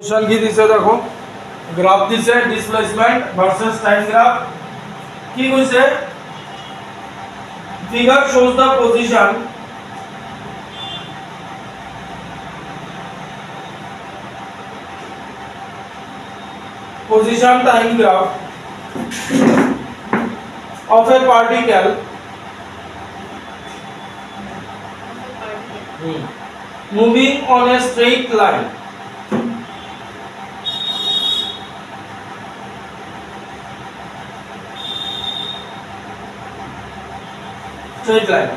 Question কি দিছে দেখো, গ্রাফ দিছে ডিসপ্লেসমেন্ট ভার্সেস টাইম গ্রাফ। কি কইছে, figure shows the position time graph of a particle moving on a straight line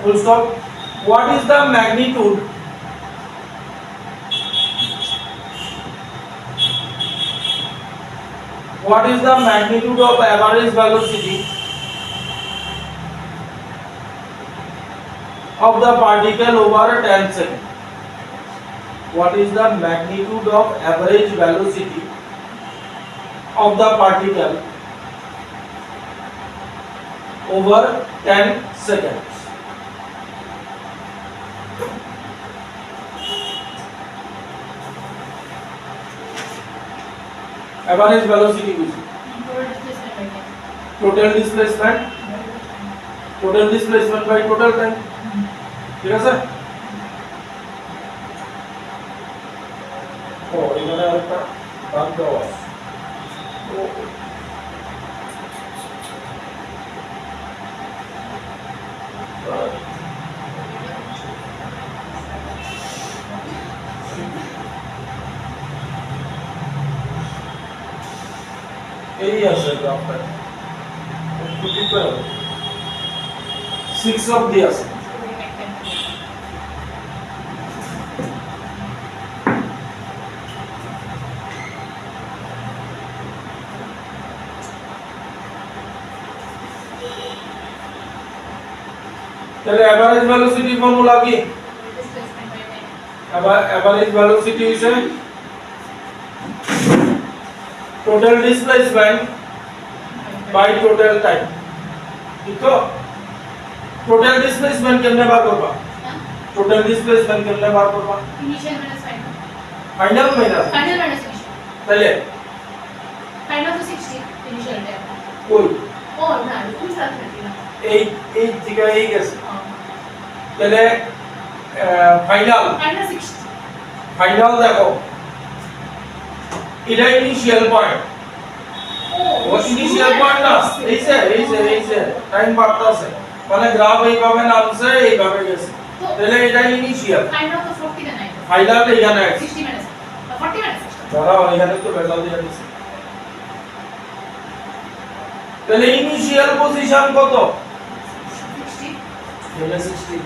full stop. What is the magnitude of average velocity of the particle over 10 seconds? What is the magnitude of average velocity of the particle over 10 seconds? Average velocity is total displacement by total time. ঠিক আছে? ও এখানে আরেকটা দাগ দেওয়া আছে। এই আছে গ্রাফটা 6 অবধি আছে। তাহলে এভারেজ ভেলোসিটি ফর্মুলা কি? Average velocity is total displacement by total time. ঠিক তো? total displacement কেমনে বার করবা? total displacement কেমনে বার করবা? initial minus final minus initial তাহলে final to 60 initial time কই ও না তুমি সাথে না এই দিকে এই গেছে তাহলে ফাইনাল 60 ফাইনাল দেখো এটা ইনিশিয়াল পয়েন্ট ও ইনিশিয়াল পয়েন্ট না এই যে টাইম বাড়তাছে মানে গ্রাফ এইভাবে নামছে এইভাবে গেছে তাহলে এটা ইনিশিয়াল ফাইনাল তো 40 না নাই ফাইনাল এখানে 60 minus 40 minus দাঁড়াও এখানে তো ভেজাল দিয়ে দিছি তাহলে ইনিশিয়াল পজিশন কত 60 তাহলে 60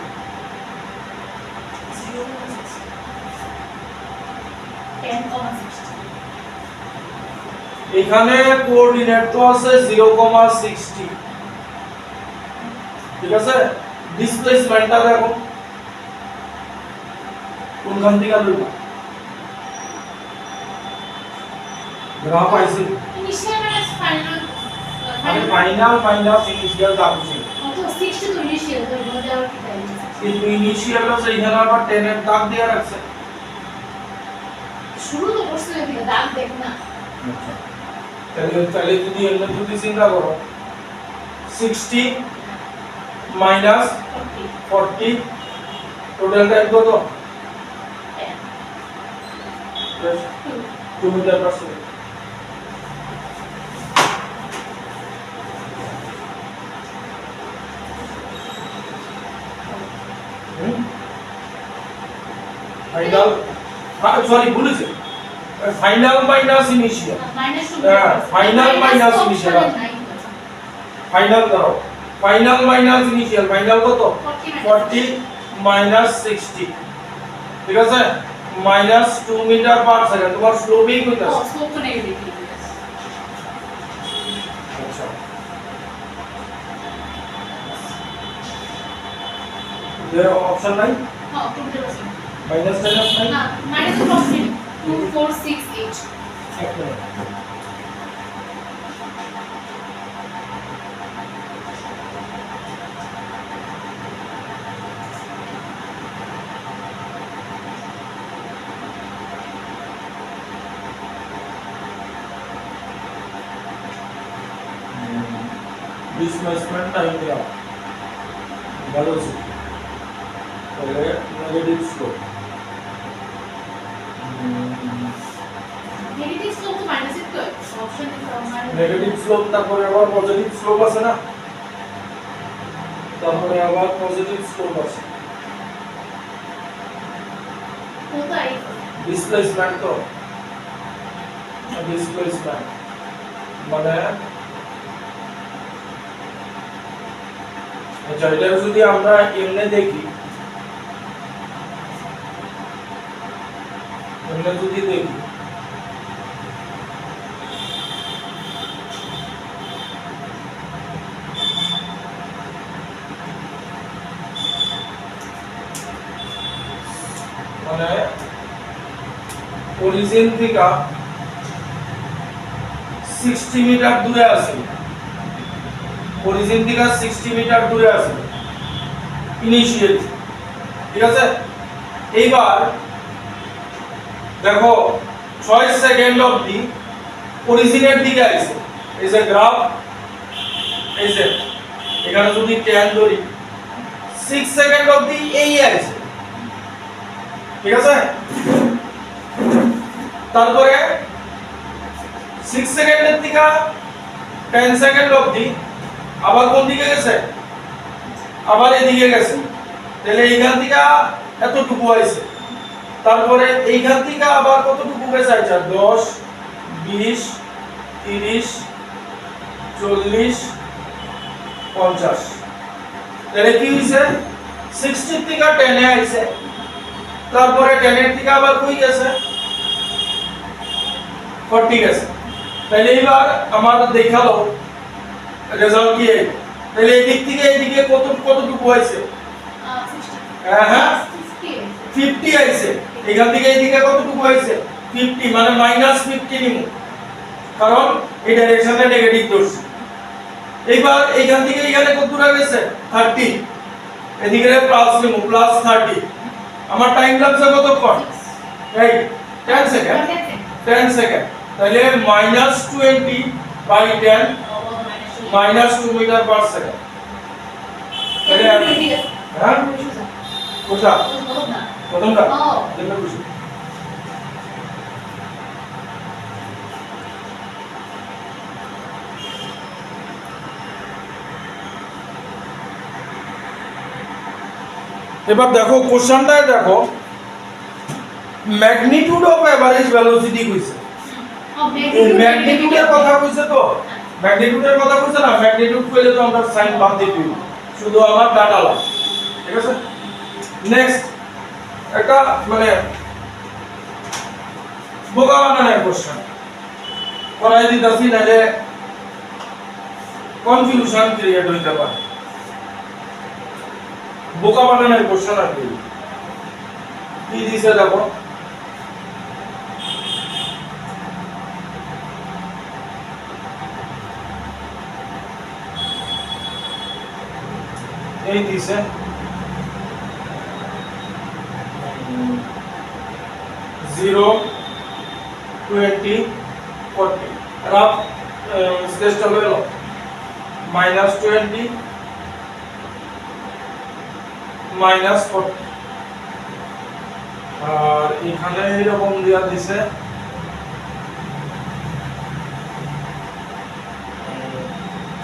10,60 এখানে কোঅর্ডিনেট তো আছে 0,60 ঠিক আছে ডিসপ্লেসমেন্টটা দেখো কোনখান থেকে লইবা গ্রাফ আইছে initial minus final মানে ফাইনাল ইনিশিয়াল দাবছি তো 60 তো initial তো মধ্যে আর কি তাই কিন্তু ইনিশিয়াল আছে এখানে আবার 10 এর দাগ দেয়া রাখছে শুরু তো করছে এদিকে দাগ দেখ না তাহলে যদি এমন যদি চিন্তা করো 60 মাইনাস 40 টোটাল টাইম কত 2 meter per second final sorry ভুলেছি final minus initial final minus initial final করো ফাইনাল মাইনাস ইনিশিয়াল ফাইনাল কত 40 মাইনাস 60 ঠিক আছে মাইনাস 2 মিটার পার সেকেন্ড তোমার স্লোপই কইতাছে স্লোপ তো নেগেটিভ আচ্ছা এর অপশন নাই হ্যাঁ 2% মাইনাস নাই না মাইনাস 2468 এক মিনিট ডিসপ্লেসমেন্ট টাইম দিলাম ভেলোসিটি তাহলে নেগেটিভ স্লোপ নেগেটিভ স্লোপ তো মাইনাস তো option is minus negative slope তারপরে আবার পজিটিভ স্লোপ আছে না তারপরে আবার পজিটিভ স্লোপ আছে কোথায় ডিসপ্লেসমেন্ট তো ডিসপ্লেসমেন্ট মানে আচ্ছা এটা যদি আমরা এমনি দেখি এমনি যদি দেখি মানে অরিজিন থেকে 60 মিটার দূরে আছে অরিজিন থেকে 60 মিটার দূরে আছে ইনিশিয়ালি ঠিক আছে এইবার দেখো 6 সেকেন্ড অবধি অরিজিনের দিকে আছে এই যে গ্রাফ এই যে এখানে যদি 10 ধরি 6 সেকেন্ড অবধি এই আছে ঠিক আছে তারপরে 6 সেকেন্ডের থেকে 10 সেকেন্ড অবধি আবার কোন দিকে গেছে আবার এদিকে গেছে তাহলে এইখান থেকে এতটুকু আছে তারপরে এইখান থেকে আবার কতটুকু গেছে আচ্ছা 10 20 30 40 50 তাহলে কি হইছে 60 থেকে 10 এ আইছে তারপরে 10 এর থেকে আবার কই গেছে 40 গেছে তাহলে এবার আমাদের দেখালো রেজাল্ট কি তাহলে এই দিক থেকে এই দিকে কতটুকু হইছে 60 হ্যাঁ 50 50 আইছে এখান থেকে এই দিকে কতটুকু হইছে 50 মানে -50 নিমু কারণ এই ডাইরেকশনে নেগেটিভ ধরছি এইবার এইখান থেকে এখানে কত দূর গেছে 30 এদিকে প্লাস নিমু +30 আমার টাইম লাগছে কতক্ষণ এই 10 সেকেন্ড 10 সেকেন্ড তাহলে -20/10 -2 মিটার পার সেকেন্ড তাহলে হ্যাঁ কোথা প্রথমটা দেখো বুঝি এবার দেখো কোশ্চেনটায় দেখো ম্যাগনিটিউড অফ এভারেজ ভেলোসিটি কইছে এই ম্যাগনিটিউডের কথা কইছে তো ম্যাগনিটিউডের কথা কইছে না ম্যাগনিটিউড কইলে তো আমরা সাইন বাদ দিতে হবে শুধু আমার ডাটা লাগ ঠিক আছে নেক্সট একটা মানে বোকা বানানোর কোশ্চেন করাই দিতাছি নালে কনফিউশন ক্রিয়েট হইতে পারে বোকা বানানোর কোশ্চেন আর কি দিছে দেখো এই দিছে 0 20 40 রাফ স্কেচটা হলো -20 -40 আর এখানে এরকম দিয়া দিছে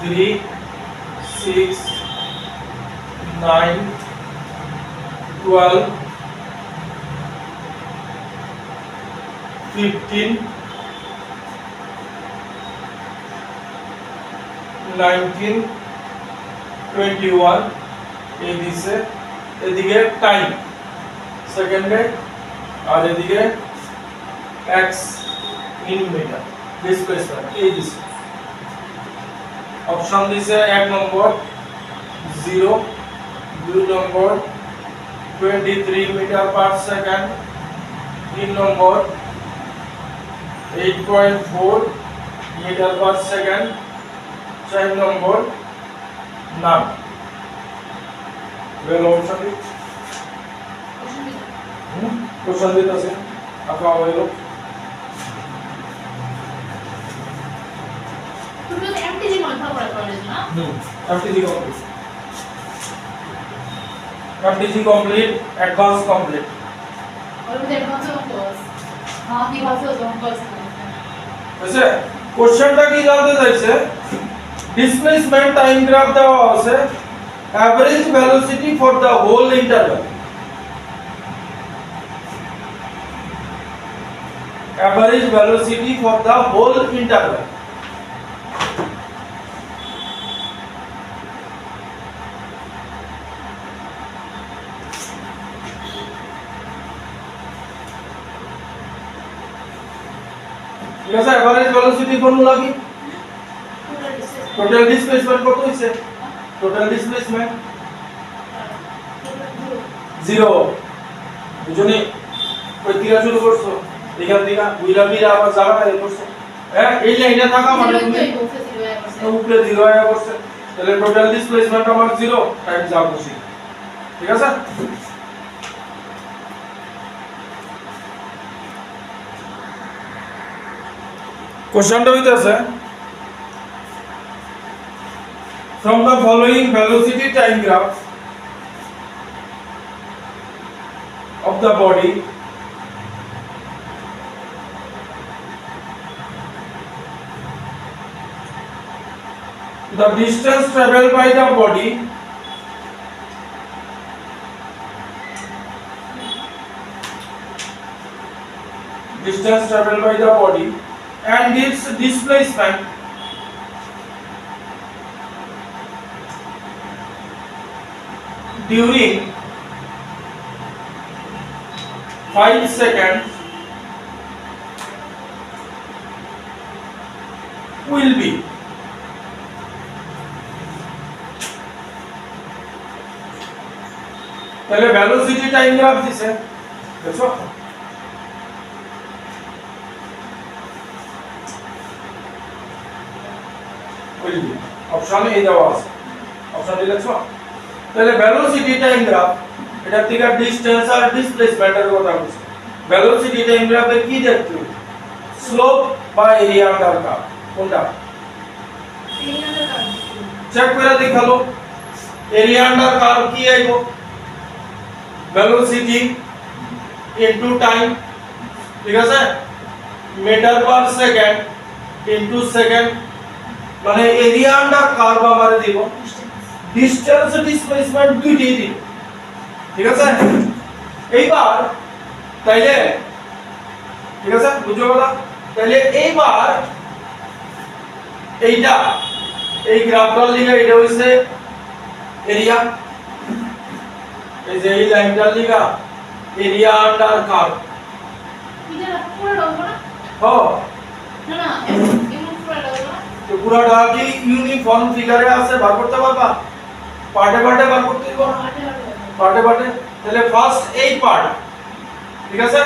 3 6 9 12 15 19 21 এই দিছে এদিকে টাইম সেকেন্ডে আর এদিকে x ইন মিটার ডিসপ্লেসমেন্ট এই দিছে অপশন দিছে 1 নম্বর 0 2 নম্বর 23 মিটার পার সেকেন্ড 3 নম্বর 8.4 মিটার পার সেকেন্ড 4 নম্বর 9 वेल ऑप्शन दी क्वेश्चन देता से आपका वेलो তুমি এমটি জি মনে পরে কলেজ না FTG complete. FTG complete, advanced complete. ওর মধ্যে অ্যাডভান্স কোর্স হ্যাঁ কি ভাষা কোর্স বুঝছে কোশ্চেনটা কি জানতে চাইছে ডিসপ্লেসমেন্ট টাইম গ্রাফ দেওয়া আছে average velocity for the whole interval average velocity for the whole interval ঠিক আছে এভারেজ ভেলোসিটি ফর্মুলা কি টোটাল ডিসপ্লেসমেন্ট কত হইছে টোটাল ডিসপ্লেসমেন্ট 0 বুঝুনি কই থেকে শুরু করছো এখান থেকে বুইলা বিরা আবার জায়গাটা এ করছো হ্যাঁ এই লাইনে থাকা মানে তুমি উপরে 0 আয়া করছে তাহলে টোটাল ডিসপ্লেসমেন্ট আমার 0 টাইম যা বসি ঠিক আছে কোশ্চেনটা হইতাছে from the following velocity time graph of the body the distance traveled by the body and its displacement during 5 seconds will be তাহলে ভেলোসিটি টাইম গ্রাফ দিছে দেখছো will be অপশন এ দেওয়া আছে অপশন এ দেখছো তাহলে velocity time graph এটা থেকে distance আর ডিসপ্লেসমেন্টের কথা বলছে ভেলোসিটি টাইম গ্রাফে কি দেখতে স্লোপ বা এরিয়া আন্ডার কার্ভ কোনটা চেক করে দেখালো এরিয়া আন্ডার কার্ভ কি আইবো velocity into time ঠিক আছে metre per second into second মানে এরিয়া আন্ডার কার্ভ আমারে দিব ডিসটেন্স ডিসপ্লেসমেন্ট দুইটাই দিব ঠিক আছে এইবার তাইলে ঠিক আছে বুঝছো কথা তাইলে এইবার এইটা এই গ্রাফটার লিখে এটা হইছে এরিয়া এই যে এই লাইনটার লিখা এরিয়া আন্ডার কার্ভ এটা পুরো ডবল না না না এমন পুরো ডবল না তো পুরোটা কি ইউনিফর্ম ফিগারে আছে বার করতে পারবা পার্টে পার্টে বার করতে দিব পার্টে পার্টে তাহলে ফার্স্ট এই পার্ট ঠিক আছে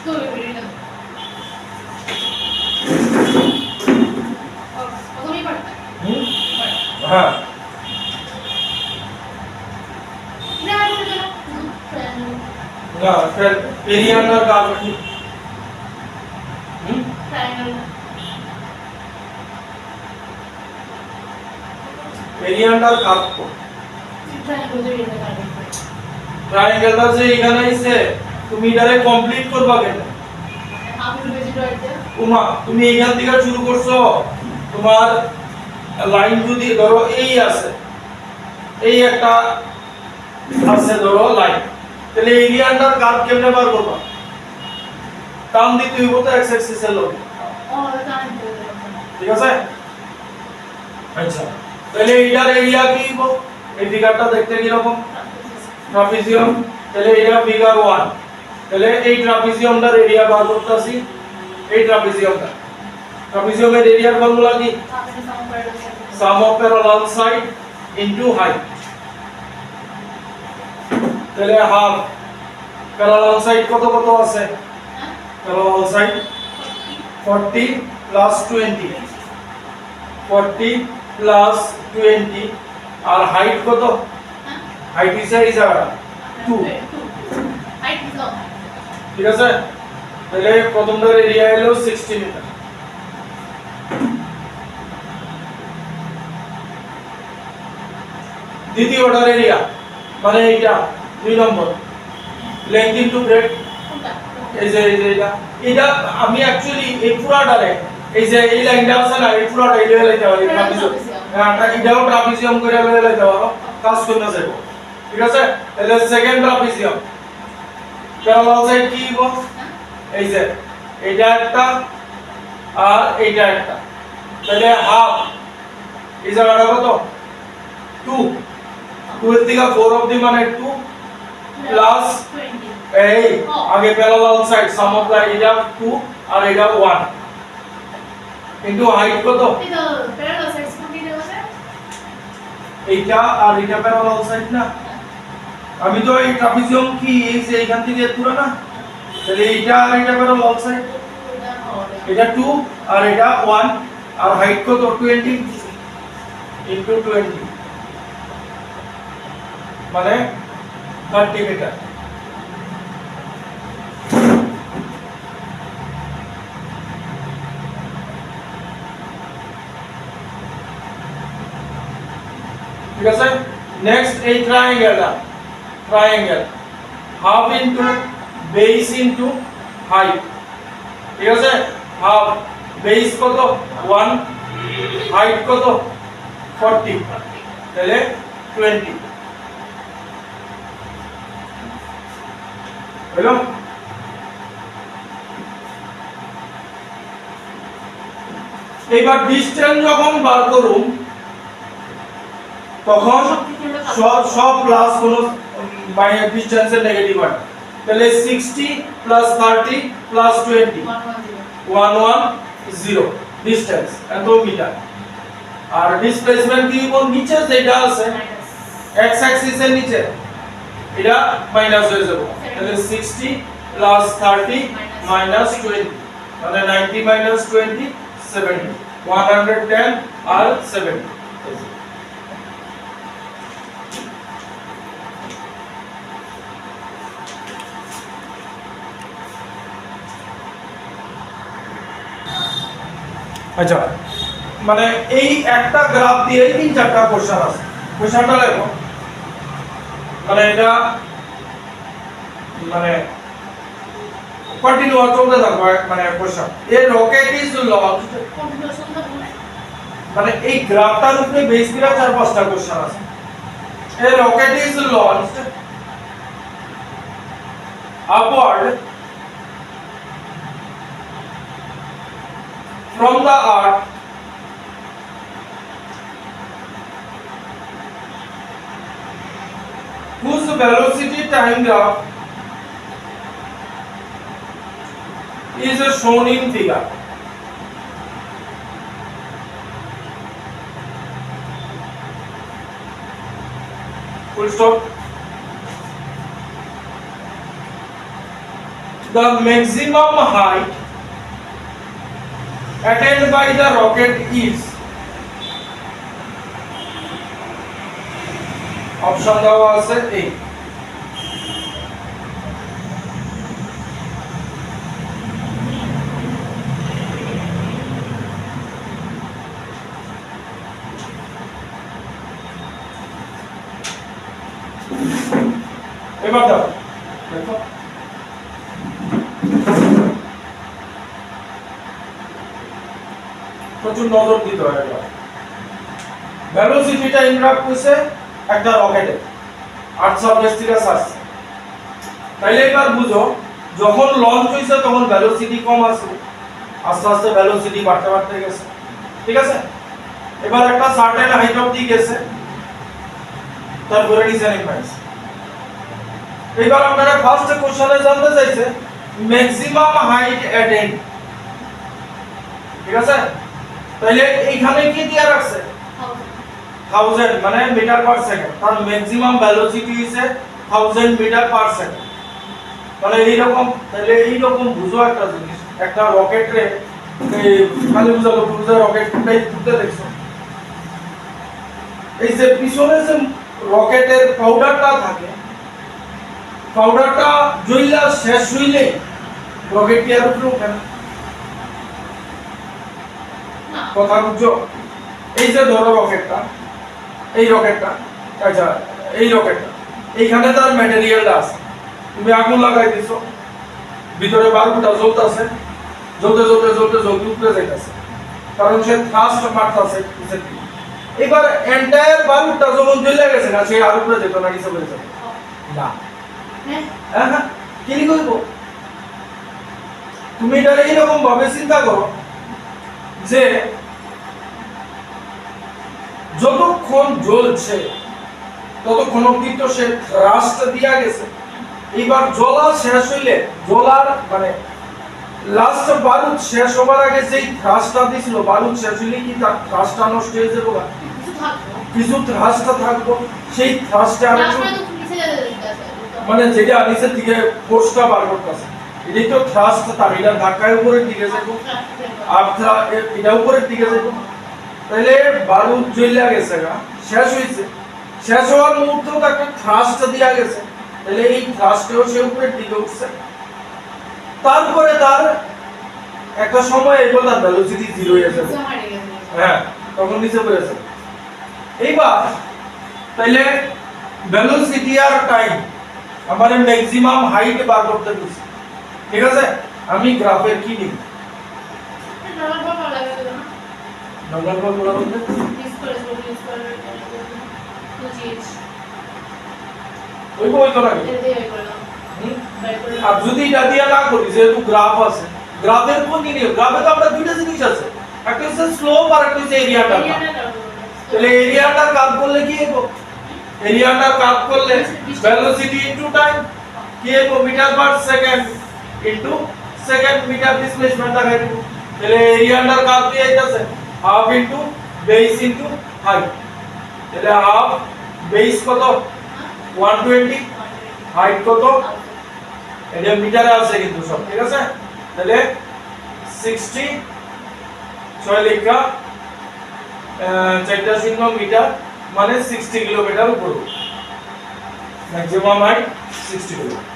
তো এটা প্রথমেই পারতা হ্যাঁ না फिर एरिया अंडर कार्व की ट्रायंगल एरिया अंडर कार्व को ट्रायंगल টা যে এখানে আছে তুমি এটারে কমপ্লিট করবা কেন উমা তুমি এখান থেকে শুরু করছো তোমার লাইন যদি ধরো এই আছে এই একটা আছে ধরো লাইন তাহলে এরিয়া আন্ডার কার্ভ কেমনে বার করবা টান দিতে হইব তো এক্স অ্যাক্সিস এর লগে ঠিক আছে আচ্ছা তাহলে এটার এরিয়া কি হইব এই ফিগারটা দেখতে কি রকম ট্রাপিজিয়াম তাহলে এটা ফিগার 1 তাহলে এই ট্রাপিজিয়ামটার এরিয়া বার করতেছি এই ট্রাপিজিয়ামের এরিয়ার ফর্মুলা কি sum of parallel side into height তাহলে হাফ প্যারালাল সাইড কত কত আছে প্যারালাল সাইড 40 প্লাস 20 40 প্লাস 20 আর হাইট কত হাইট ইজ এই জায়গা 2 হাইট ঠিক আছে তাহলে প্রথমটার এরিয়া হলো 60 মিটার দ্বিতীয় অর্ডার এরিয়া মানে এইটা 2 নম্বর লেংথ ইনটু ব্রেডথ কোনটা? এই যে এটা আমি অ্যাকচুয়ালি এই পুরাটারে এই যে এই লাইনটা আছে না এই পুরাটা এই লাইনটা পারি ট্রাপিজিয়াম হ্যাঁ এটাও ট্রাপিজিয়াম করে লাইনটা পারো কাজ করে না যাবো ঠিক আছে তাহলে সেকেন্ড ট্রাপিজিয়াম প্যারালাল সাইড কি হবো এই যে এইটা একটা আর এইটা একটা তাহলে হাফ এই জায়গাটা কত 2 2 এর থেকে 4 অবধি মানে 2 প্লাস 20 এই আগে parallel side sum of the এটা 2 আর এটা 1 কিন্তু হাইট কত এটা প্যারালাল সাইডস কোনটি দেওয়া এইটা আর এটা প্যারালাল সাইড না আমি তো এই ট্রাপিজিয়াম কি এই যে এখান থেকে পুরো না তাহলে এইটা আর এটা প্যারালাল সাইড এটা 2 আর এটা 1 আর হাইট কত 20 ইনটু 20 মানে 30 মিটার ঠিক আছে নেক্সট এই triangle half into base into height ঠিক আছে হাফ বেস কত 1 হাইট কত 40 তাহলে 20 হলো এবার ডিসটেন্স যখন বার করুম তখন সব প্লাস কোন মাইনাস ডিসটেন্সের নেগেটিভ হয় তাহলে 60 প্লাস 30 প্লাস 20 110 ডিসটেন্স এত মিটার আর ডিসপ্লেসমেন্ট কি কোন নিচে যেটা আছে x অ্যাক্সিস এর নিচে এটা মাইনাস হয়ে যাবে তাহলে 60 প্লাস 30 মাইনাস 20 মানে 90 মাইনাস 20 70 110 আর 70 আচ্ছা মানে এই একটা গ্রাফ দিয়ে তিন চারটা কোশ্চেন আছে কোশ্চেনটা লেখো মানে এটা মানে কন্টিনিউ চলতে থাকবে মানে question a rocket is launched মানে এই গ্রাফটার উপরে বেস করে চার পাঁচটা কোশ্চেন আছে a rocket is launched upward from the earth whose velocity time graph is shown in figure full stop the maximum height attained by the rocket is option দেওয়া আছে A এবার দাও দেখো প্রচুর নজর দিতে হয় এটা ভেলোসিটিটা ইনগ্রাফ করছে একটা রকেটে 800 বেস থেকে আসছে তাইলে এবার বুঝো যখন লঞ্চ হইছে তখন ভেলোসিটি কম আছে আস্তে আস্তে ভেলোসিটি বাড়তে গেছে ঠিক আছে এবার একটা সার্টেন হাইট অবধি গেছে তারপরে ডিজাইন পাইছে এবার আপনারা ফার্স্ট কোশ্চেনে জানতে চাইছে ম্যাক্সিমাম হাইট অ্যাটেন্ড ঠিক আছে তাহলে এইখানে কি দিয়া রাখছে 1000 মানে মিটার পার সেকেন্ড তার ম্যাক্সিমাম ভেলোসিটি হইছে 1000 মিটার পার সেকেন্ড মানে এইরকম বুঝো একটা জিনিস একটা রকেট রে এই খালি বুঝালো বুঝা রকেটটাই ঘুরতে দেখছো এই যে পিছনে যে রকেটের পাউডারটা থাকে পাউডারটা জ্বললে শেষ হইলে রকেট কি আর উপরে ওঠে না কথা বুঝছো এই যে ধরো রকেটটা এই রকেটটা আচ্ছা এই রকেটটা এইখানে তার ম্যাটেরিয়ালটা আছে, তুমি আগুন লাগাই দিছো, ভিতরে বারুদটা জ্বলতেছে, জ্বলতে জ্বলতে জ্বলতে জ্বলতে উপরে যাইতেছে, কারণ সে থ্রাস্ট মারতেছে নিচের দিকে। এবার এন্টায়ার বারুদটা যখন জ্বলে গেছে না, সে আর উপরে যেত না, নিচে পড়ে যাবে না। হ্যাঁ হ্যাঁ কি করবো? তুমি এটা এইরকম ভাবে চিন্তা করো যে যতক্ষণ জ্বলছে ততক্ষণ অব্দি তো সে থ্রাস্ট দিয়া গেছে। এবার জ্বলা শেষ হইলে, জ্বলার মানে লাস্ট বারুদ শেষ হবার আগে যেই থ্রাস্টটা দিছিল, বারুদ শেষ হইলে কি তার থ্রাস্টটা নষ্ট হয়ে যাবে না? কিছু থাকবো কিছু থ্রাস্টটা থাকবো, সেই থ্রাস্টে আর একটু তারপরে তো নিচে যেতে দিতেছে মানে যেটা নিচের দিকে ফোর্সটা বার করতেছে, এটাই তো থ্রাস্ট, তার এটা ধাক্কায় উপরের দিকে যাবো, আর এটা উপরের দিকে যাবো। তাহলে বারুদ জ্বলা গেছে গা, শেষ হয়েছে, শেষ হওয়ার মুহূর্তেও তো একটা থ্রাস্ট দিয়া গেছে, তাহলে এই থ্রাস্টেও সে উপরের দিকে উঠছে। তারপরে তার একটা সময় এলো তার ভেলোসিটি জিরো হয়ে যাবে, হ্যাঁ তখন নিচে পড়ে যাবে। এইবার তাইলে ভেলোসিটি আর টাইম আমার ম্যাক্সিমাম হাইট বার করতে দিচ্ছি, ঠিক আছে? আমি গ্রাফের কি নিব? নরমাল ভাবে লাগে তো না নরমাল ভাবে বলতে ইউজ করে তো জিএস ওই তো লাগে। এর দিয়ে করলাম আর যদি এটা দিয়ে না করি, যেহেতু গ্রাফ আছে, গ্রাফের কোন জিনিস? গ্রাফে তো আমরা দুইটা জিনিস আছে, একটা হচ্ছে স্লোপ আর একটা হচ্ছে এরিয়া আন্ডার কার্ভ। তাহলে এরিয়া আন্ডার কার্ভ করলে কি হবে? এরিয়া আন্ডার কার্ভ করলে ভেলোসিটি ইনটু টাইম কি হবে? Metre per second into second metre displacement দেখাই দিব। তাহলে এরিয়া আন্ডার কার্ভ দিয়ে আইতাছে half into base into height. তাহলে হাফ বেস কত? 120, হাইট কত? এটা মিটারে আছে কিন্তু সব, ঠিক আছে? তাহলে 60 6 লেখা 4 মিটার মানে 60 কিলোমিটার উপর, ম্যাক্সিমাম হাইট 60 কিলোমিটার।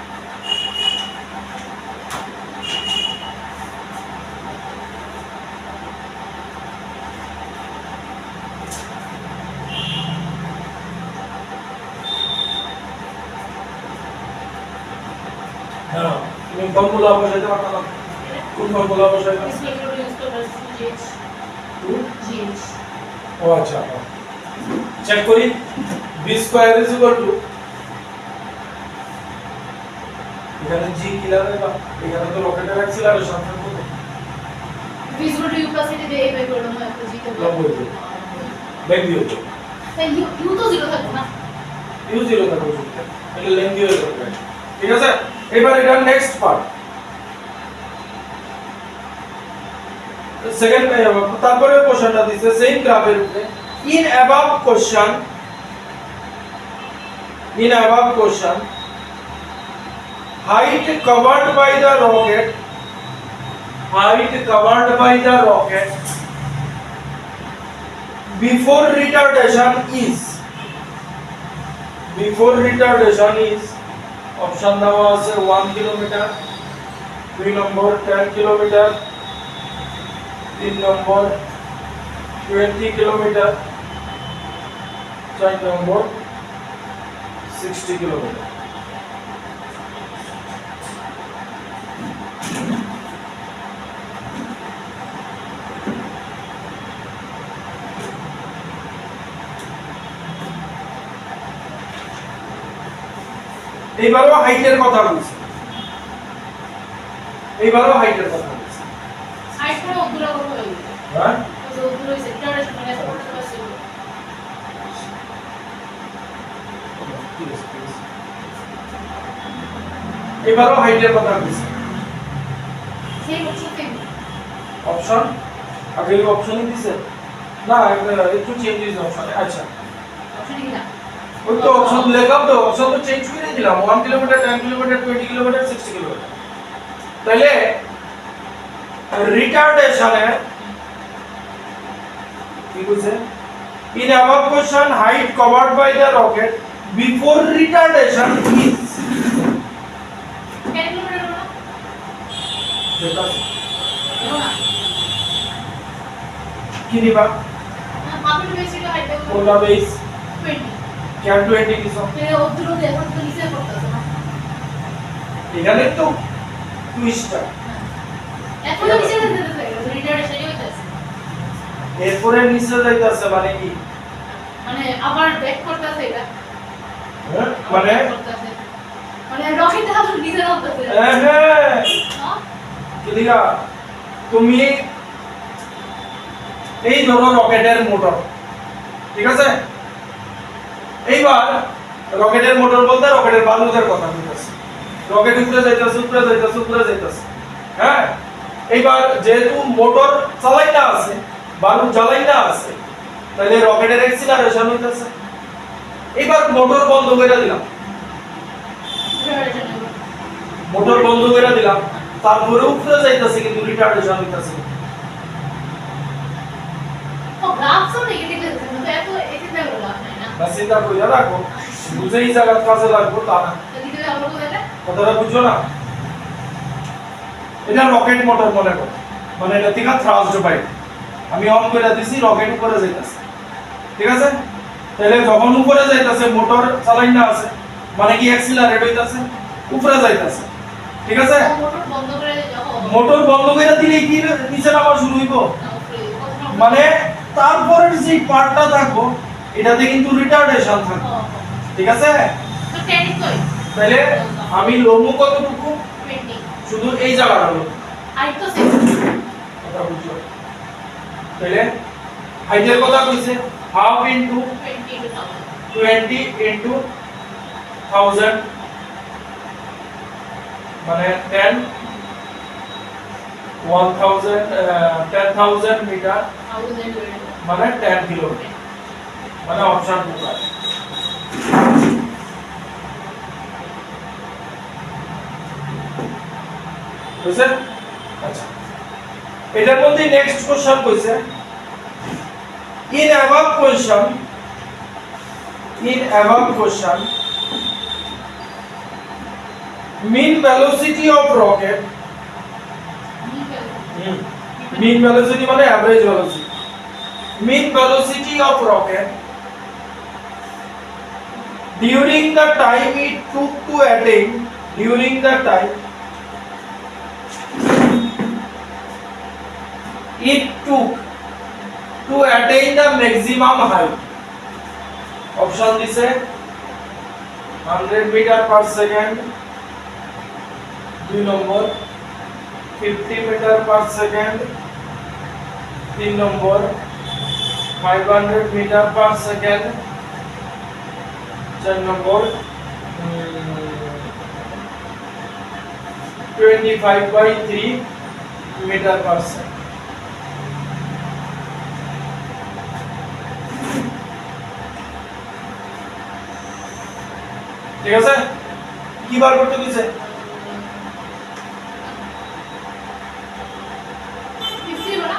হ্যাঁ তুমি ফর্মুলা বসাইতে পারতা না? কোন ফর্মুলা বসাইতা? ও আচ্ছা, চেক করি। b square is equal to, এখানে g কি লাগে বা এখানে তো রকেটের অ্যাক্সিলারেশন থাকবে, ভিজুয়াল ইউ প্লাস এটা দিয়ে বের করলাম একটা জি তে লম্ব হইবে ব্যাক দিয়ে হইবে, তাই ইউ তো জিরো থাকবে না, u 0 থাকবে, তাহলে লেন্থ দিয়ে হইবে, ঠিক আছে? এবার এটা নেক্সট পার্ট, সেকেন্ড তারপরে কোশ্চেনটা দিছে সেম গ্রাফের উপরে। In above question height covered by the rocket before retardation is option দেওয়া আছে 1 কিলোমিটার, 2 নম্বর 10 কিলোমিটার, 3 নম্বর 20 কিলোমিটার, 4 নম্বর 60 কিলোমিটার। এইবারও হাইটের কথা বলছি, সাইড করে অদূরে করতে হবে, হ্যাঁ ওই যে অদূরে হইছে রিটার্ডেশন মানে এত করতে পারছি এবারও হাইটের কথা বলছি। সেই অপশন থেকে অপশন আগে অপশনই দিছে না, একটু চেঞ্জ হয়েছে অপশন। আচ্ছা অপশন কি না ওই তো অপশন লেখাও তো, অপশন তো চেঞ্জ করে দিলাম, 1 কিলোমিটার, 10 কিলোমিটার, 20 কিলোমিটার, 60 কিলোমিটার। তাহলে রিটার্ডেশনে কি বলছে? In our question height covered by the rocket before retardation is 10 kilometre হলো না যেটা হলো না কি নিবা? হাফ বেসিক হাইট কোনটা বেস? 20 কেন 20 কিছু ওগুলো দেখো তো নিচে পড়তেছে না এখানে তো টুইস্টটা এখন নিচে যেতে রিটার্ডেশনই হইতাছে এরপরে নিচে যাইতাছে মানে কি মানে আবার ব্যাক করতেছে এটা মানে মানে রকেট দেখা তো নিচে নামতেছে হ্যাঁ কিলিকা তুমি এই ধরো রকেটের মোটর ঠিক আছে এইবার রকেটের মোটর বলতে রকেটের বালুদের কথা বলতেছি রকেট উপরে যাইতাছে হ্যাঁ এইবার যেহেতু মোটর চালাইনা আছে বালু জ্বালাইনা আছে তাহলে রকেটের অ্যাক্সিলারেশন হইতাছে এইবার মোটর বন্ধ করে দিলাম মোটর বন্ধ করে দিলাম তারপরে উপরে যাইতাছে কিন্তু রিটার্ডেশন হইতাছে ও গ্রাফস নেগেটিভ আছে কিন্তু এত এতে দেওয়া লাভ নাই না না চিন্তা কইরা রাখো বুঝেই জায়গা কাজে লাগবে তা না যদি আমরা কোথায় কথাটা বুঝছো না এটা রকেট মোটর মনে করো মানে এটা থেকে থ্রাস্ট পাই আমি অন করে দিছি রকেট উপরে যাইতাছে ঠিক আছে তাহলে যখন উপরে যাইতাছে মোটর চালাই না আছে মানে কি অ্যাক্সিলারেট হইতাছে উপরে যাইতাছে ঠিক আছে মোটর বন্ধ করে দিলে কি নিচে নামা শুরু হইব মানে তারপরে যে পার্টটা থাকবো এটাতে কিন্তু রিটার্ডেশন থাকবে ঠিক আছে তাহলে আমি লমু কতটুকু 20 শুধু এই জায়গাটা হলো আর তো সেকেন্ড কথা বুঝছো তাহলে হাইটের কথা কইছে হাফ ইনটু 20 ইনটু 1000 মানে 10 10,000 মিটার মানে 10 কিলোমিটার মানে অপশন 2 আছে বুঝছেন আচ্ছা এটার মধ্যে নেক্সট কোশ্চেন কইছে in above question mean velocity of rocket mean velocity মানে average velocity mean velocity of rocket during the time it took to attain during the time it took to attain the maximum height option দিছে 100 meter per second 2 নম্বর 50 meter per second 3 নম্বর 500 meter per second 4 নম্বর 25/3 meter per second ঠিক আছে কি বার করতে দিছে 50 বলা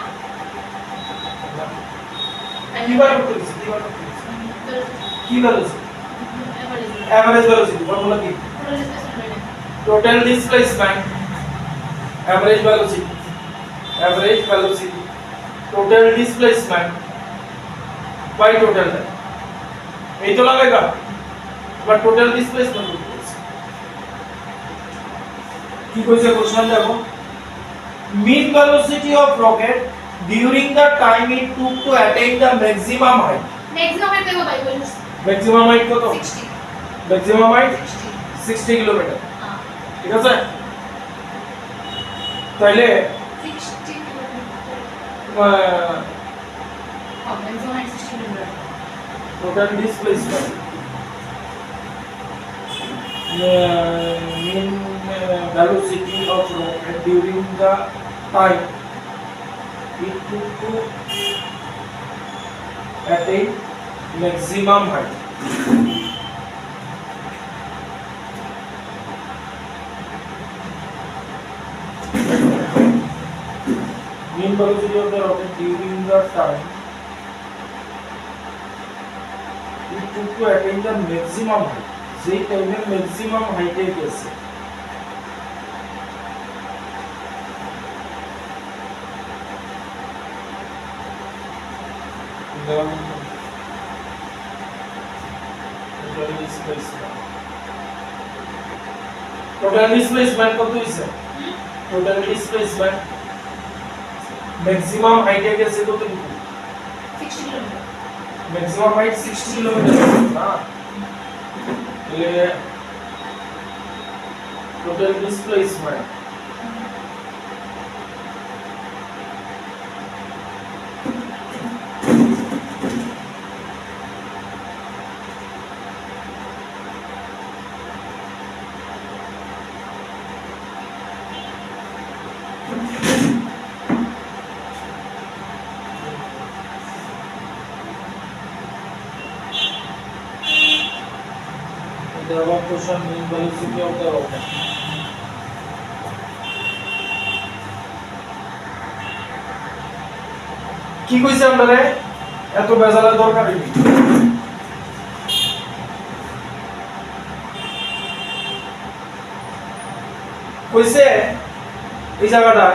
কি বার করতে দিছে কি ভ্যালুসিটি এভারেজ ভ্যালুসিটি ফর্মুলা কি total displacement average velocity total displacement by total এই তো লাগেগা বা টোটাল ডিসপ্লেসমেন্ট কি কইছে কোশ্চেন দেখো mean velocity of rocket during the time it took to attain the maximum height maximum height দেখো ভাই বলুন maximum height কত 60 maximum height 60 60 কিলোমিটার হ্যাঁ ঠিক আছে তাইলে 60 kilometre maximum height 60 kilometre total displacement mean velocity of rocket during the time it took to attain maximum height mean velocity of the rocket during the time it took to attain the maximum height যেই টাইমে maximum হাইটে গেছে displacement total displacement কত হইছে total displacement maximum হাইটে গেছে কতটুকু 60 kilometre maximum height 60 kilometre না তাহলে total displacement the evaporation mean velocity of the rocket কি কইছে আমরা এত বেজালের দরকার নেই কইছে এই জায়গাটা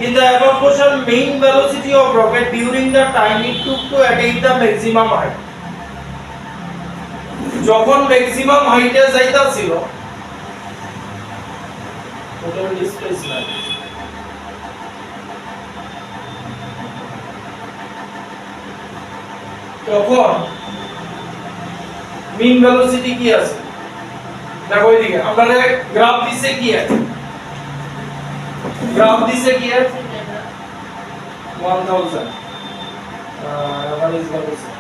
in the evaporation mean velocity of rocket during the time it took to attain the maximum height যখন ম্যাক্সিমাম হাইটে যাইতাছিল টোটাল ডিসপ্লেসমেন্ট তখন মিন ভেলোসিটি কি আছে দেখো এইদিকে আমাদের গ্রাফ দিছে কি আছে গ্রাফ দিছে কি আছে 1000 what is velocity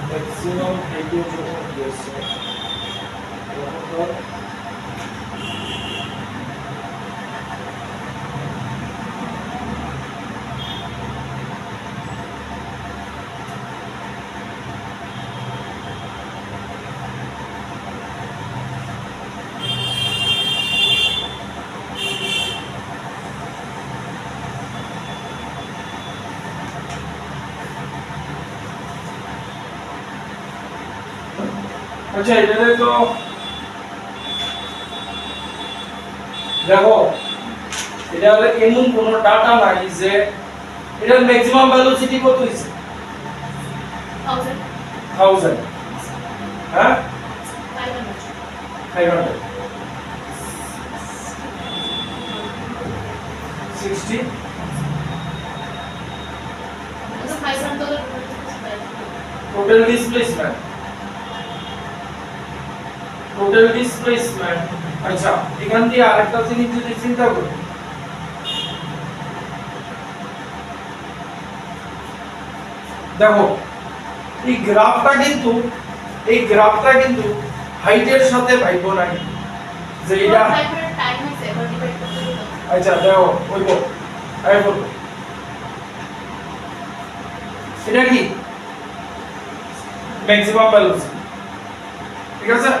maximum height যখন গেছে তখন আচ্ছা এটাতে তো দেখো এটার এমন কোনো ডাটা নাই যে এটার ম্যাক্সিমাম ভেলোসিটি কত হইছে 1000 হ্যাঁ 500 60 টোটাল ডিসপ্লেসমেন্ট টোটাল ডিসপ্লেসমেন্ট আচ্ছা এখান দিয়ে আরেকটা জিনিস যদি চিন্তা করি দেখো এই গ্রাফটা কিন্তু হাইটের সাথে ভাইবো না যে এটা আচ্ছা দেখো ওইবো আই বল এটা কি ম্যাক্সিমাম ভেলোসিটি ঠিক আছে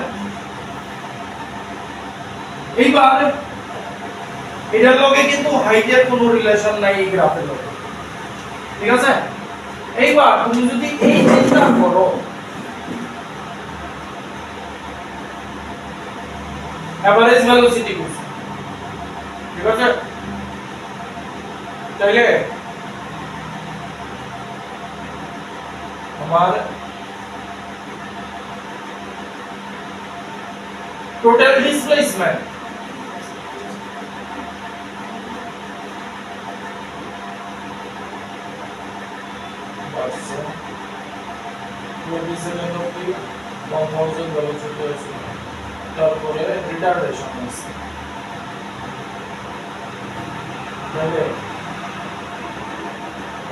এইবার এটার লগে কিন্তু হাইটের কোনো রিলেশন নাই এই গ্রাফের লগে ঠিক আছে এইবার তুমি যদি এই চিন্তা করো এভারেজ ভেলোসিটি বুঝো ঠিক আছে তাইলে আমার total displacement তারপরে রিটার্ডেশন আছে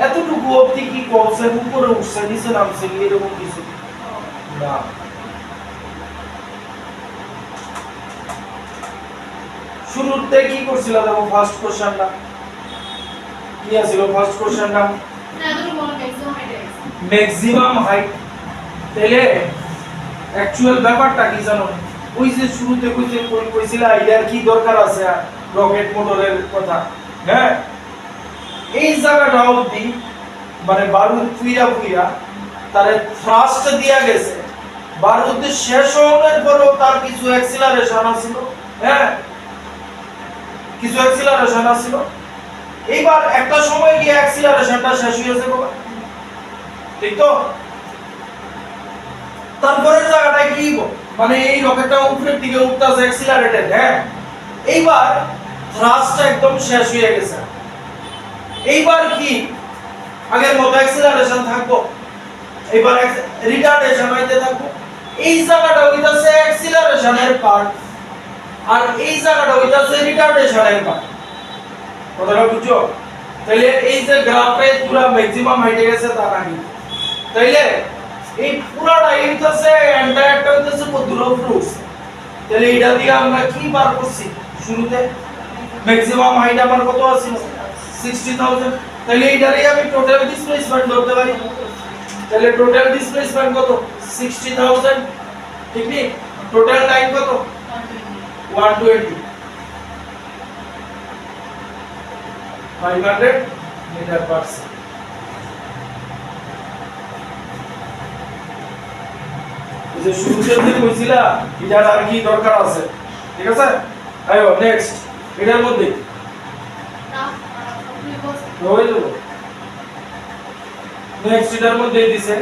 এতটুকু অবধি কি করছে উপরে উঠছে নিচে নামছে এরকম কিছু না শুরুতে কি করছিল দেখো ফার্স্ট কোশ্চেনটা কি আছিল ফার্স্ট কোশ্চেনটা না এতটুকু ম্যাক্সিমাম হাইট ম্যাক্সিমাম হাইট তাহলে অ্যাকচুয়াল ব্যাপারটা কি জানো? ওই যে শুরুতে কইছিলা এটার কি দরকার আছে রকেট মোটরের কথা, হ্যাঁ এই জায়গাটা অবধি মানে বারুদ ফুইয়া তারে থ্রাস্ট দিয়া গেছে, বারুদ শেষ হওয়ার পরেও তার কিছু অ্যাক্সিলারেশন আছিল, হ্যাঁ কিছু অ্যাক্সিলারেশন আছিল। এইবার একটা সময় গিয়ে অ্যাক্সিলারেশনটা শেষ হয়ে যাবে বাবা, ঠিক তো? তারপরের জায়গাটা কি মানে এই রকেটটা উপরের দিকে উঠতেছে অ্যাক্সিলারেটেড, হ্যাঁ এইবার থ্রাস্ট একদম শেষ হয়ে গেছে। এইবার কি আগের মতো অ্যাক্সিলারেশন থাকবো, এবার রিটার্ডেশন হইতে থাকবো। এই জায়গাটা হইতাছে অ্যাক্সিলারেশনের পার্ট আর এই জায়গাটা হইতাছে রিটার্ডেশনের পার্ট, কথাটা বুঝছো? তাহলে এই যে গ্রাফে পুরো ম্যাক্সিমাম হাইটে গেছে তা নাকি, তাইলে এই পুরাটা হইতাছে এন্টায়ারটা হইতাছে কতগুলো ফ্রুটস। তাহলে এটা দিয়ে আমরা কি বার করছি শুরুতে? ম্যাক্সিমাম হাইট আমার কত আছিল? 60000। তাহলে এটারে আমি টোটাল ডিসপ্লেসমেন্ট ধরতে পারি। তাহলে টোটাল ডিসপ্লেসমেন্ট কত? 60000, ঠিক নেই? টোটাল টাইম কত? 120, 500 মিটার পার সেকেন্ড। যে শুরুতে যে কইছিলা এটার আর কি দরকার আছে, ঠিক আছে? আইও নেক্সট এটার মধ্যে হয়ে যাবে। নেক্সট এটার মধ্যে দিছে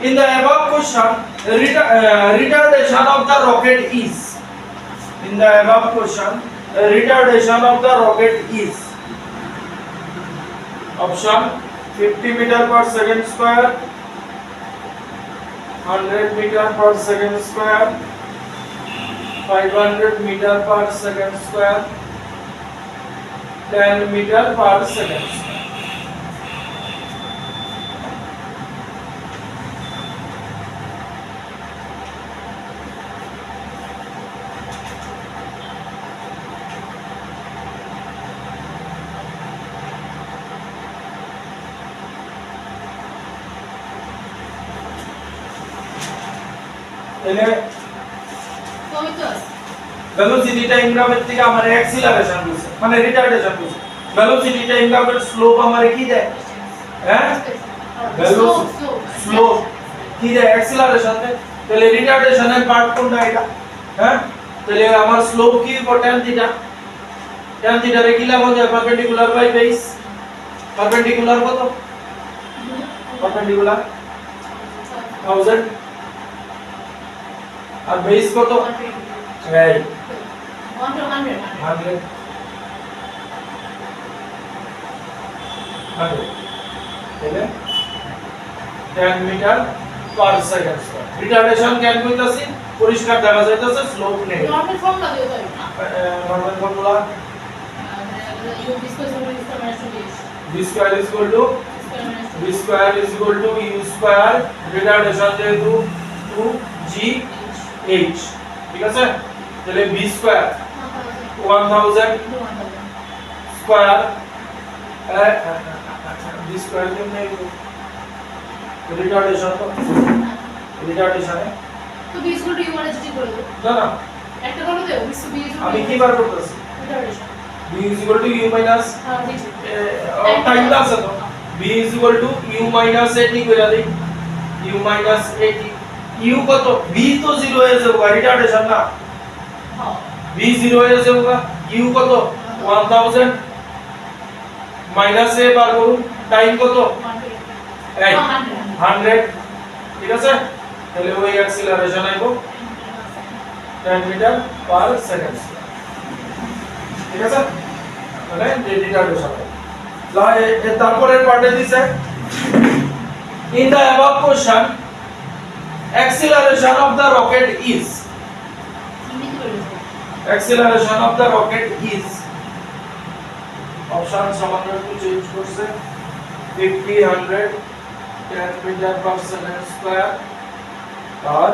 in the above question retardation of the rocket is, in the above question retardation of the rocket is option 50 meter per second square, 100 meter per second square, 500 meter per second square, 10 meter per second square. তাহলে velocity time গ্রাফের থেকে আমার acceleration বলছে, মানে retardation বলছে। Velocity time গ্রাফের slope আমারে কি দেয়? হ্যাঁ ভেলোসিটি স্লোপ কি দেয়? অ্যাক্সিলারেশন দেয়। তাহলে রিটার্ডেশনের পার্ট কোনটা এটা? হ্যাঁ তাহলে আমার স্লোপ কি tan থিটা, tan থিটা রে কি লাগা যায়? Perpendicular by base. পারপেন্ডিকুলার কত? পারপেন্ডিকুলার 1000 আর বেস কত? 100 তাহলে 10 metre per second square. Retardation কেন কইতাছি? পরিষ্কার দেখা যাইতাছে স্লোপ নেই। নরমাল ফর্মুলা দিও তাই না? Normal formula u v square is equal to v square is equal to u square retardation যেহেতু 2g h, ঠিক আছে? তাহলে v square 1000 square v square কেমনে রিটার্ডেশন তো রিটার্ডেশন তো b ইকুয়াল টু u মানে যেটি করে দাও না না একটা করে দাও b আমি কি বার করতেছি? Retardation b is equal to u minus হ্যাঁ ঠিক টাইম আছে তো b is equal to u minus 80 কইরা দেই u minus 80 u কত? v তো 0 হয়ে যাবে রিটার্ডেশন না, হ্যাঁ v 0 হয়ে যাবে u কত? 1000 মাইনাস এ বার করুন, টাইম কত? 100, ঠিক আছে? তাহলে ওই অ্যাক্সিলারেশন আইব 10 মিটার পার সেকেন্ড, ঠিক আছে? মানে রিটার্ডেশন তারপরের পার্টে দিছে in the above question acceleration of the rocket is, acceleration of the rocket is option সামান্য একটু চেঞ্জ করছে 50 100 10 মিটার পার সেকেন্ড স্কয়ার আর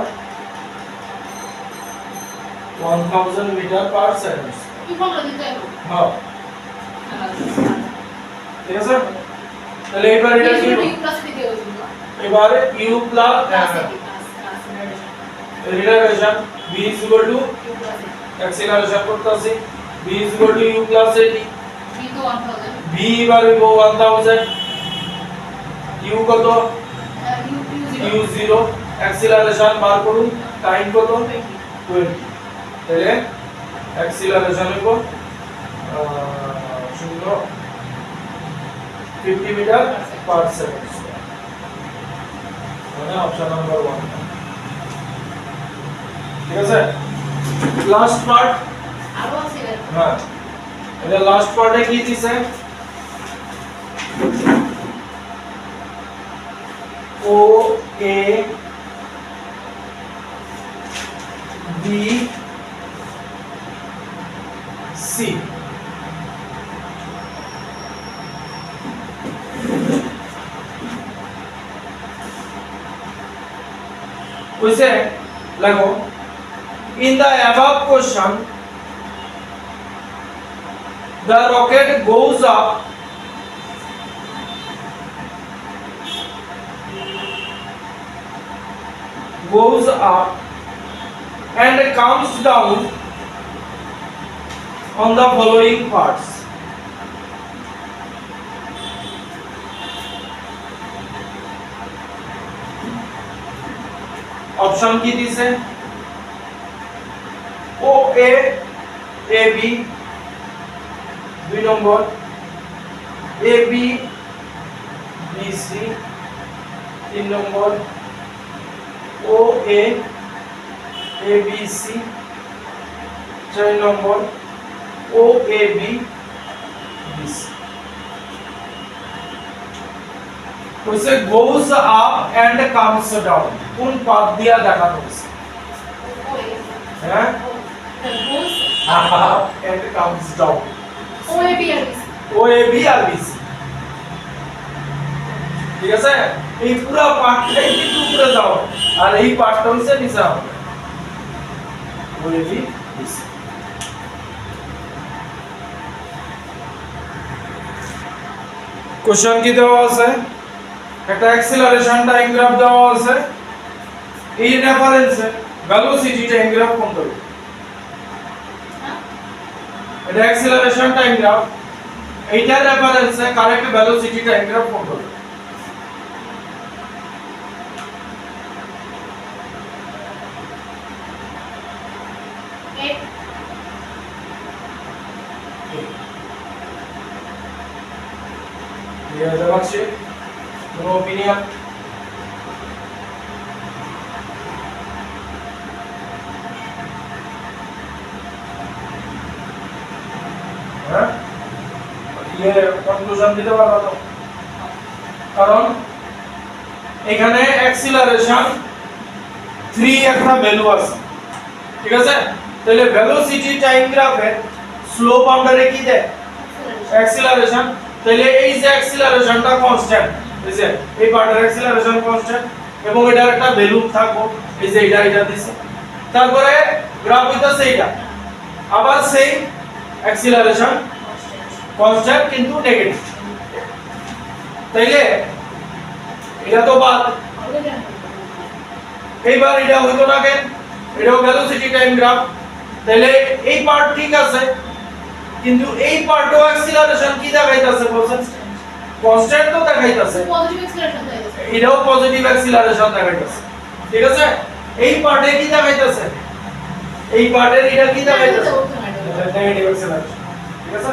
1000 মিটার পার সেকেন্ড। কি ফর্মুলা দিতে হবে? হ্যাঁ ঠিক আছে? তাহলে এবার এটা কি u প্লাস দিতে হবে এবারে u plus relation v is equal to U plus A. Acceleration করতেছি v is equal to u plus at V তো 1000 v বার হইব 1000 u কত U u 0 অ্যাক্সিলারেশন বার করুন টাইম কত 20 20 তাহলে অ্যাক্সিলারেশন হইব 50 মিটার পার সেকেন্ড মানে অপশন নাম্বার 1 ঠিক আছে লাস্ট পার্ট আরো আছে এর হ্যাঁ এটা লাস্ট পার্টে কি দিছে ও এ বি সি কইছে লাগো in the above question the rocket goes up and comes down on the following parts option কি দিছে ও এ বি 2 নম্বর এ বি বি সি 3 নম্বর ও এ বি সি 4 নম্বর O A B B C কইছে goes up and comes down কোন path দিয়া দেখানো হইছে হ্যাঁ up and comes down OAB আর BC ও এ বি আর বি সি ঠিক আছে এই পুরো পার্টটাই কিন্তু উপরে যাও আর এই পার্টটা হচ্ছে নিচে হবে ও A B B C question কি দেওয়া আছে একটা অ্যাক্সিলারেশন টাইম গ্রাফ দেওয়া আছে এই রেফারেন্সে ভেলোসিটি টাইম গ্রাফ কোনটা হবে এটা অ্যাক্সিলারেশন টাইম গ্রাফ এইটা রেফারেন্সে কারেক্ট ভেলোসিটি টাইম গ্রাফ কোনটা হবে A ক্লিয়ার দেখাচ্ছে কোনো অপিনিয়ন হ্যাঁ ইয়ে কনক্লুশন দিতে পারবা তো কারণ এখানে অ্যাক্সিলারেশন 3 একটা ভ্যালু আছে ঠিক আছে তাহলে ভেলোসিটি টাইম গ্রাফে স্লোপ আন্ডারে কি দেয় অ্যাক্সিলারেশন তাহলে এই যে অ্যাক্সিলারেশনটা কনস্ট্যান্ট এই যে এই পার্টের অ্যাক্সিলারেশন কনস্ট্যান্ট এবং এটার একটা ভ্যালু থাকবো এই যে এটা দিছে তারপরে গ্রাফ হইতাছে এটা আবার সেই অ্যাক্সিলারেশন কনস্ট্যান্ট কিন্তু নেগেটিভ তাইলে এটা তো বাদ এইবার এটা হইতো না কেন এটাও ভেলোসিটি টাইম গ্রাফ তাহলে এই পার্ট ঠিক আছে কিন্তু এই পার্টও অ্যাক্সিলারেশন কি দেখাইতাছে বলছেন কনস্ট্যান্ট তো দেখাইতাছে পজিটিভ অ্যাক্সিলারেশন দেখাইছে এটাও পজিটিভ অ্যাক্সিলারেশন দেখাইতাছে ঠিক আছে এই পার্টে কি দেখাইতাছে এই পার্টের এটা কি দেখাইতাছে নেগেটিভ অ্যাক্সিলারেশন ঠিক আছে